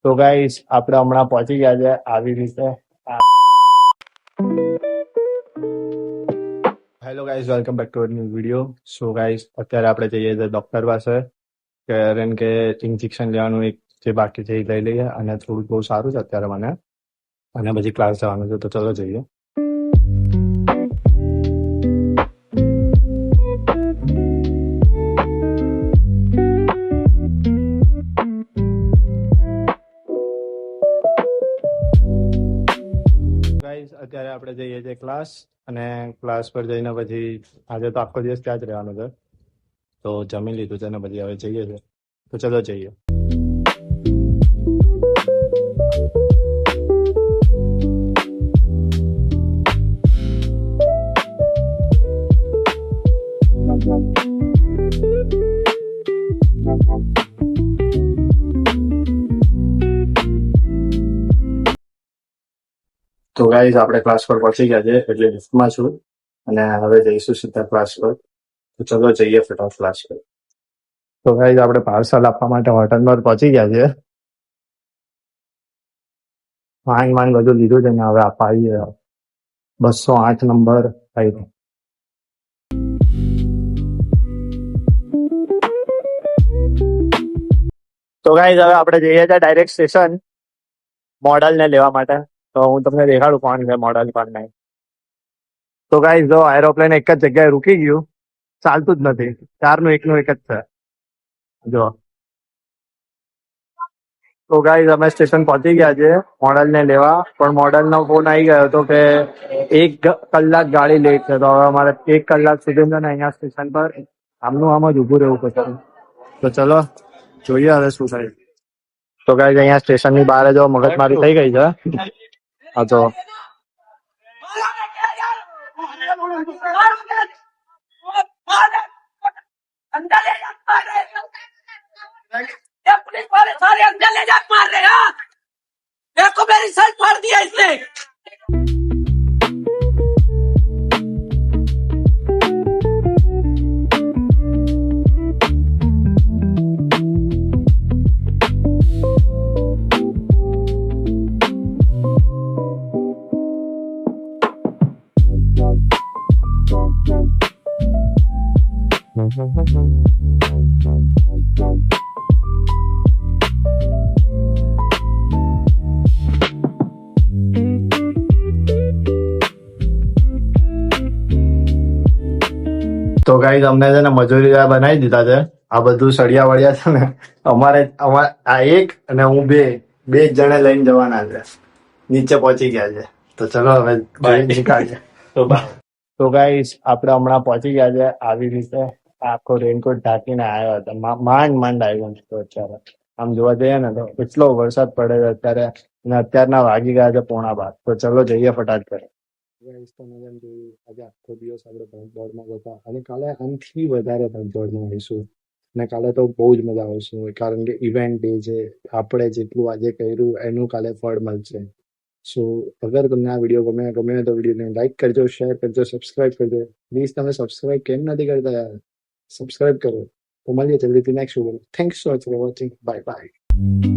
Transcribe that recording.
તો ગાઈસ આપણે હમણાં પહોંચી ગયા છે આવી રીતે. Hello guys, welcome back to new video. So guys અત્યારે આપણે જઈએ છીએ ડોક્ટર પાસે, કારણ કે ઇન્જેક્શન લેવાનું એક જે બાકી છે એ લઈ લઈએ, અને થોડું બહુ સારું છે અત્યારે મને, અને પછી ક્લાસ જવાનું છે. તો ચલો જઈએ. ગાઈસ અત્યારે આપણે જઈએ છીએ ક્લાસ, અને ક્લાસ પર જઈને પછી આજે તો આખો દિવસ ત્યાં જ રહેવાનું છે. તો જમી લીધું છે ને પછી હવે જઈએ છીએ. તો ચલો જઈએ. તો ગાઈઝ આપણે ક્લાસ પર પહોંચી ગયા છે, એટલે લિફ્ટમાં છું, અને હવે જઈશું સીધા ક્લાસ પર. તો ચલો જઈએ ફટાફટ ક્લાસ પર. તો ગાઈઝ આપણે પાર્સલ આપવા માટે હોટલ પર પહોંચી ગયા છે. માંડ બધું લીધું છે ને હવે આપવા આવીએ. 208 નંબર આવ્યો. તો ગાઈઝ હવે આપણે જઈએ છીએ ડાયરેક્ટ સ્ટેશન મોડલ ને લેવા માટે. તો હું તમને દેખાડું કોણ છે મોડલ કોણ નહીં. તો ગાઈઝ જો એરોપ્લેન એક જ જગ્યાએ રૂકી ગયું, ચાલતું જ નથી. 4નું 1નું 1 જ છે જો. તો ગાઈઝ અમે સ્ટેશન પહોંચી ગયા છે મોડલ ને લેવા, પણ મોડલ નો ફોન આવી ગયો હતો કે 1 કલાક ગાડી લેટ છે. તો હવે અમારે 1 કલાક સુધી છે ને અહીંયા સ્ટેશન પર આમનું આમ જ ઉભું રહેવું પડશે. તો ચલો જોઈએ હવે શું થાય. તો ગાઈઝ અહીંયા સ્ટેશન ની બહાર જો મગજમારી થઈ ગઈ છે. હા તો पुलिस वाले सारे अंदर ले जा मार रहे हैं। देखो मेरी शर्ट फाड़ दिया इसने। તો ગાઈઝ અમને છે ને મજૂરી બનાવી દીધા છે. આ બધું સળિયા વળિયા છે ને અમારે આ એક અને હું બે જ જણે લઈને જવાના છે. નીચે પહોંચી ગયા છે. તો ચલો હવે નીકળીએ. તો ગાઈઝ આપણે હમણાં પહોંચી ગયા છે આવી રીતે. આખો રેનકોટ ઢાંકીને આવ્યો હતો. માંડ આવ્યો તો અત્યારે આમ જોવા જઈએ ને તો એટલો વરસાદ પડે છે અત્યારે, અને અત્યારના વાગી ગયા છે 11:15. તો ચલો જઈએ ફટાફટ. આજે આખો દિવસ આપણે ભગદોડમાં હતા, અને કાલે આનાથી વધારે ભગદોડમાં હોઈશું. અને કાલે તો બહુ જ મજા આવશે, કારણ કે ઇવેન્ટ ડે છે. આપણે જેટલું આજે કર્યું એનું કાલે ફળ મળશે. સો અગર તમને આ વિડીયો ગમે તો વિડીયોને લાઈક કરજો, શેર કરજો, સબસ્ક્રાઇબ કરજો. પ્લીઝ તમે સબસ્ક્રાઇબ કેમ નથી કરતા યાર? સબસ્ક્રાઇબ કરો. તો મળીએ જલ્દીથી next video. Thanks so much for watching. Bye bye.